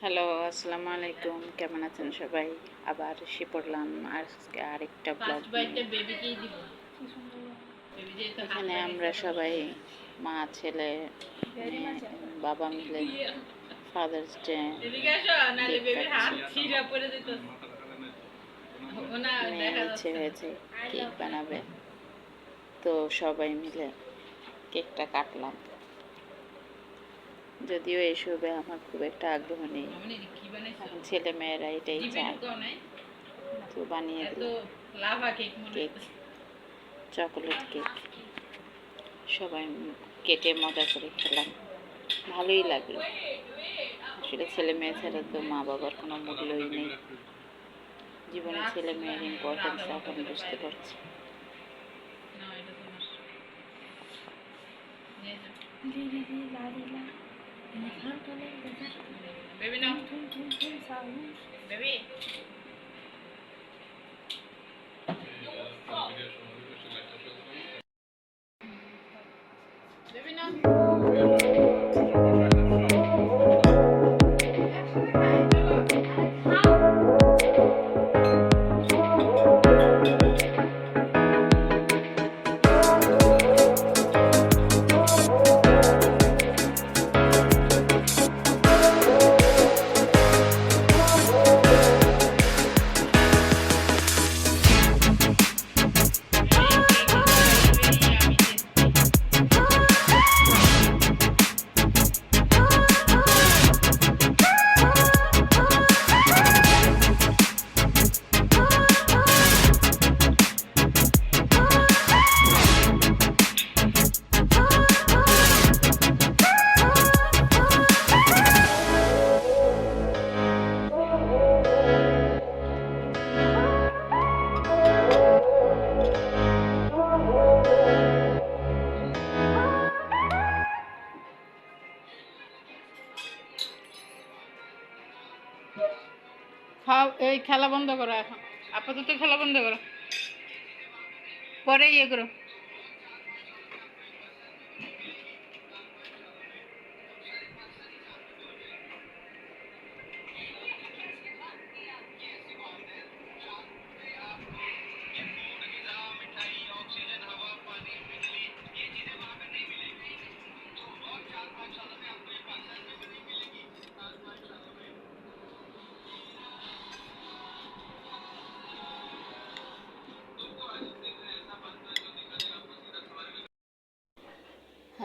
Hello, আসসালামু আলাইকুম। কেমন আছেন সবাই? আবার এসে পড়লাম আজকে আরেকটা ব্লগ নিয়ে। এখানে আমরা সবাই মা ছেলে বাবা মিলে ফাদার্স ডে কেক কাটছি। মেয়ের ইচ্ছে হয়েছে কেক বানাবে, তো সবাই মিলে কেকটা কাটলাম। যদিও এসবে আমার খুব একটা আগ্রহ নেই, এখন ছেলে মেয়েরা এটাই চায়, তো বানিয়ে দিলাম কেক, চকোলেট কেক। সবাই কেটে মজা করে খেলাম, ভালোই লাগলো। আসলে ছেলে মেয়ে ছাড়া তো মা বাবার কোনো মূল্যই নেই। জীবনে ছেলে মেয়ের ইম্পর্টেন্স এখন বুঝতে পারছি। খাও, এই খেলা বন্ধ করো এখন, আপাতত খেলা বন্ধ করো, পরে ইয়ে করো।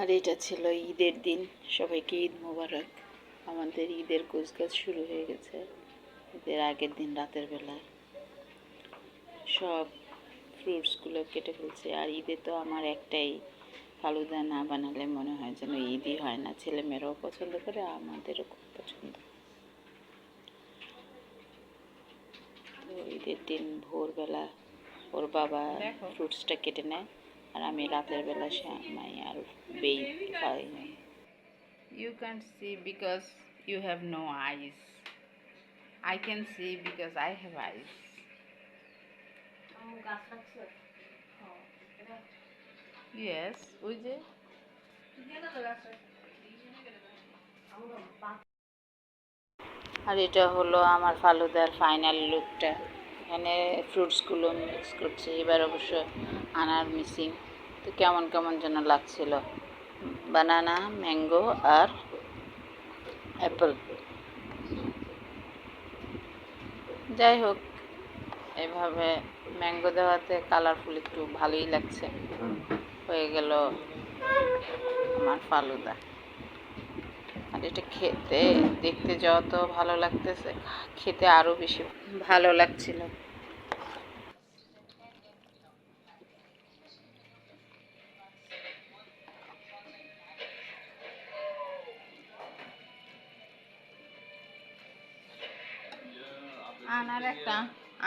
আর এটা ছিল ঈদের দিন, সবাইকে ঈদ মোবারক। আমাদের ঈদের কুচকাচ শুরু হয়ে গেছে ঈদের আগের দিন রাতের বেলায়। সব ফ্রুটসগুলো কেটে ফেলছে। আর ঈদে তো আমার একটাই, ফালুদা না বানালে মনে হয় যেন ঈদই হয় না। ছেলেমেয়েরাও পছন্দ করে, আমাদেরও খুব পছন্দ। তো ঈদের দিন ভোরবেলা ওর বাবা ফ্রুটসটা কেটে নেয়, আর আমি রাতের বেলা শ্যামাই আর বেই খাই। You can't see because you have no eyes. I can see because I have eyes. Yes, ওই যে আর এটা হলো আমার ফালুদার ফাইনাল লুকটা। এখানে ফ্রুটসগুলো মিক্স করছি, এবার অবশ্য আনার মিসিং, তো কেমন কেমন যেন লাগছিল। বানানা, ম্যাঙ্গো আর অ্যাপেল। যাই হোক, এভাবে ম্যাঙ্গো দেওয়াতে কালারফুল একটু ভালোই লাগছে। হয়ে গেল আমার ফালুদা। আর এটা খেতে দেখতে যত ভালো লাগতেছে, খেতে আরও বেশি ভালো লাগছিল।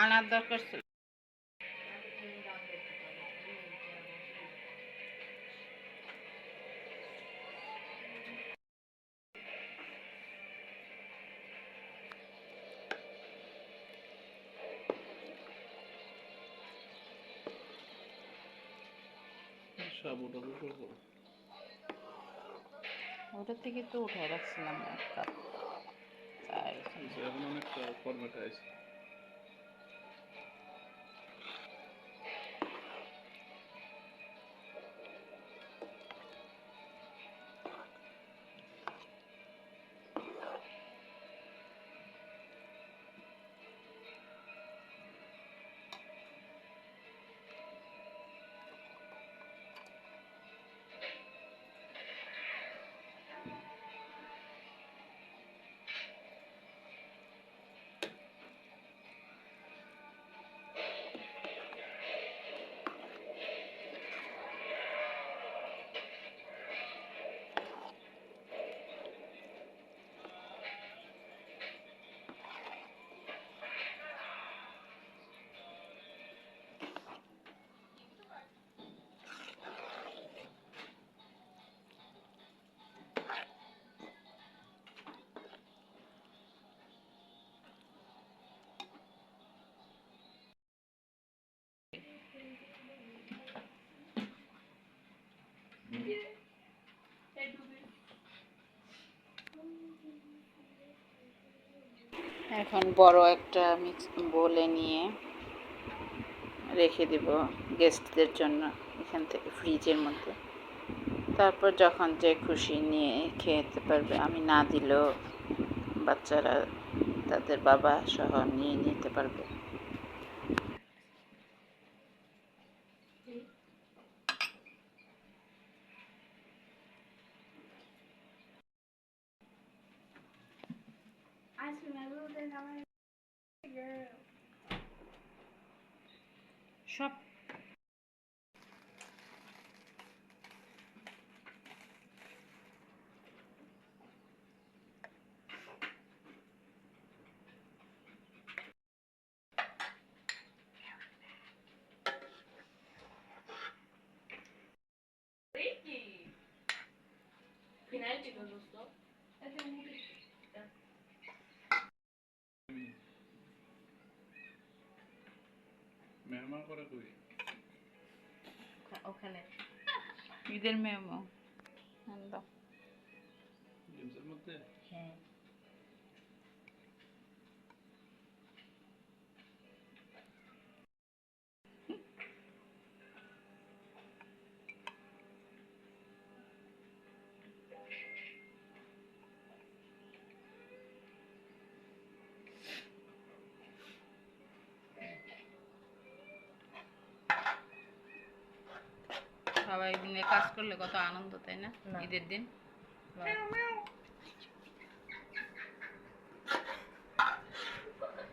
আনার দরকার ছিল। ওটার থেকে তো উঠায় রাখছিলাম এক কাপ চায়ের। formatized. এখন বড় একটা মিক্স বলে নিয়ে রেখে দিব গেস্টদের জন্য এখান থেকে ফ্রিজের মধ্যে। তারপর যখন যে খুশি নিয়ে খেতে পারবে, আমি না দিলেও বাচ্চারা তাদের বাবা সহ নিয়ে নিতে পারবে। সব মেহমান করে কই ওখানে ঈদের মেমো আনলাম। জিমসের মধ্যে হ্যাঁ, সবাই দিনে কাজ করলে কত আনন্দ, তাই না? ঈদের দিন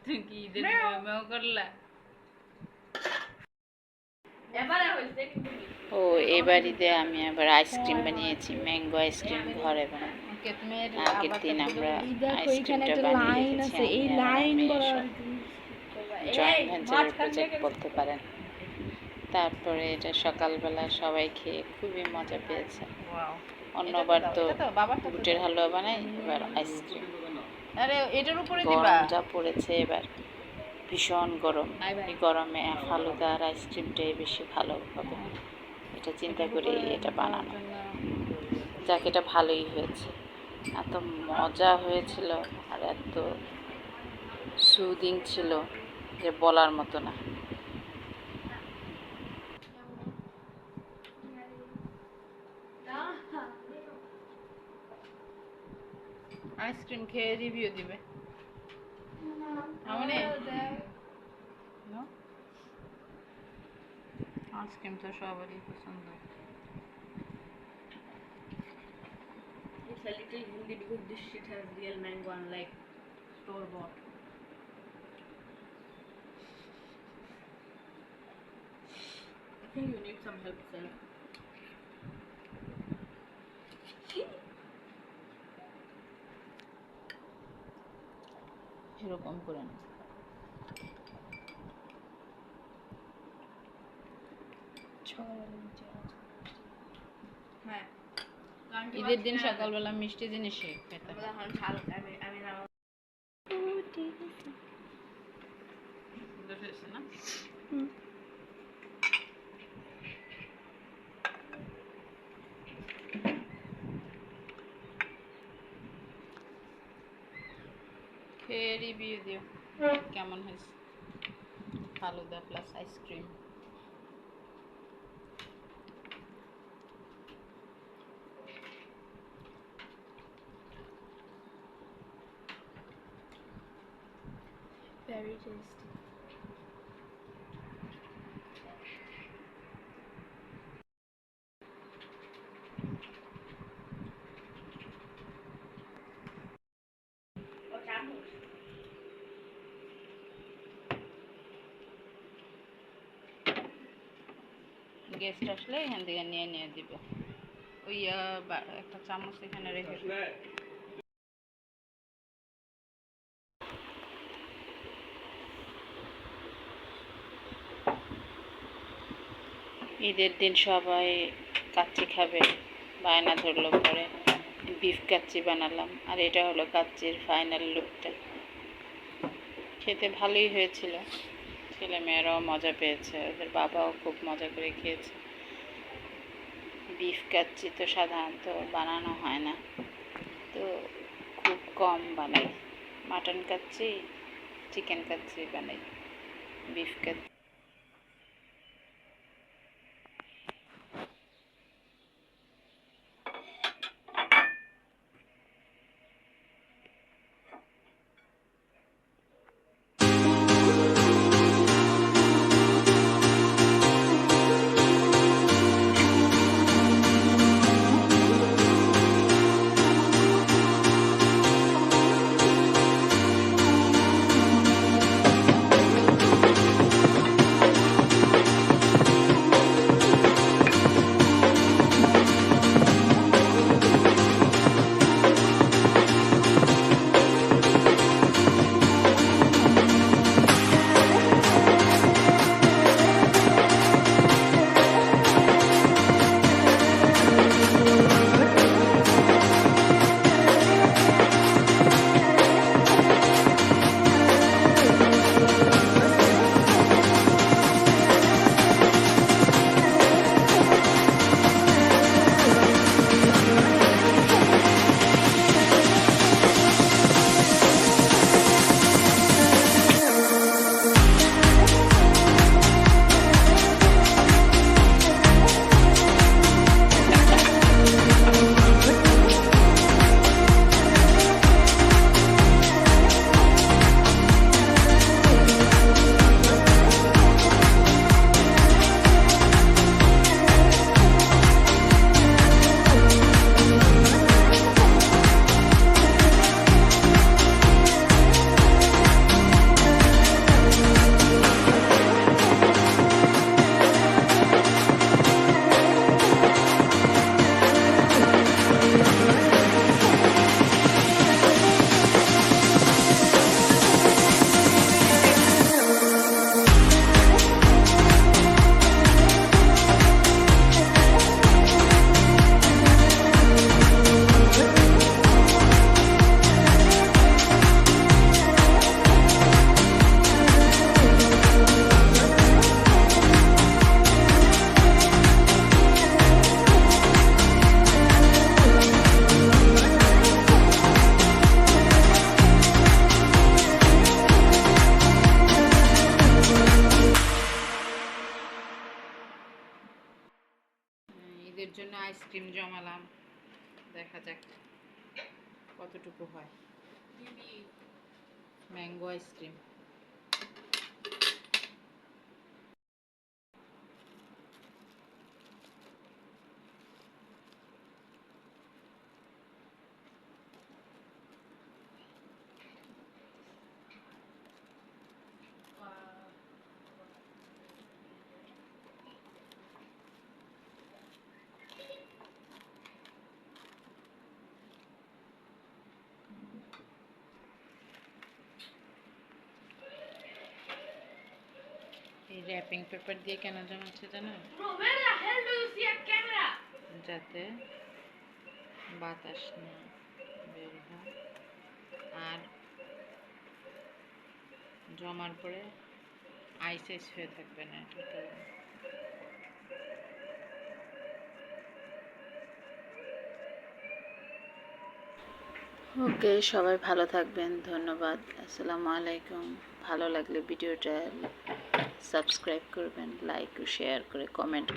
তুমি কি ঈদের মেমো করলা? ও এবার ঈদে আমি আবার আইসক্রিম বানিয়েছি, ম্যাঙ্গো আইসক্রিম ঘরে বানানো। আগের দিন আমরা আইসক্রিমটা বানিয়ে রেখেছি, জয়েন্ট ভেঞ্চারের প্রজেক্ট বলতে পারেন। তারপরে এটা সকালবেলা সবাই খেয়ে খুবই মজা পেয়েছে। অন্যবার তো বুটের হালুয়া বানাই, এবার আইসক্রিম। গরম যা পড়েছে এবার, ভীষণ গরম। এই গরমে ফালুদা আর আইসক্রিমটাই বেশি ভালো হবে, এটা চিন্তা করি এটা বানানো। যাক, এটা ভালোই হয়েছে, এত মজা হয়েছিল আর এত সুদিং ছিল যে বলার মতো না। আইসক্রিম খেয়ে রিভিউ দিবে। আইসক্রিম তো সবারই পছন্দ। It's a little healthy because this shit has real mango unlike store bought. I think you need some help, sir. এরকম করে না, হ্যাঁ ঈদের দিন সকালবেলা মিষ্টি জিনিস খেতে না। খেয়ে রিভিউ দিও কেমন হয়েছে। Falooda plus ice cream. Very tasty. Guest আসলে এখান থেকে নিয়ে নিয়ে দিব। ওই একটা চামচ এখানে রেখে দিও। ঈদের দিন সবাই কাচ্চি খাবে, বায়না ধরলো পরে বিফ কাচ্চি বানালাম। আর এটা হলো কাচ্চির ফাইনাল লুকটা। খেতে ভালোই হয়েছিল, ছেলে মেয়েরাও মজা পেয়েছে, ওদের বাবাও খুব মজা করে খেয়েছে। বিফ কাচ্চি তো সাধারণত বানানো হয় না, তো খুব কম বানাই। মাটন কাচ্চি, চিকেন কাচ্চি বানাই, বিফ কাচ্চি। ঈদের জন্য আইসক্রিম জমালাম, দেখা যাক কতটুকু হয়। Mango ice cream. এই র্যাপিং পেপার দিয়ে কেন জমাচ্ছে জানো? যাতে বাতাস না বের হয়, আর জমার পরে আইস আইস হয়ে থাকবে না। এটা তো ওকে, সবাই ভালো থাকবেন, ধন্যবাদ, আসসালামু আলাইকুম। ভালো লাগলে ভিডিওটা সাবস্ক্রাইব করবেন, লাইক ও শেয়ার করে কমেন্ট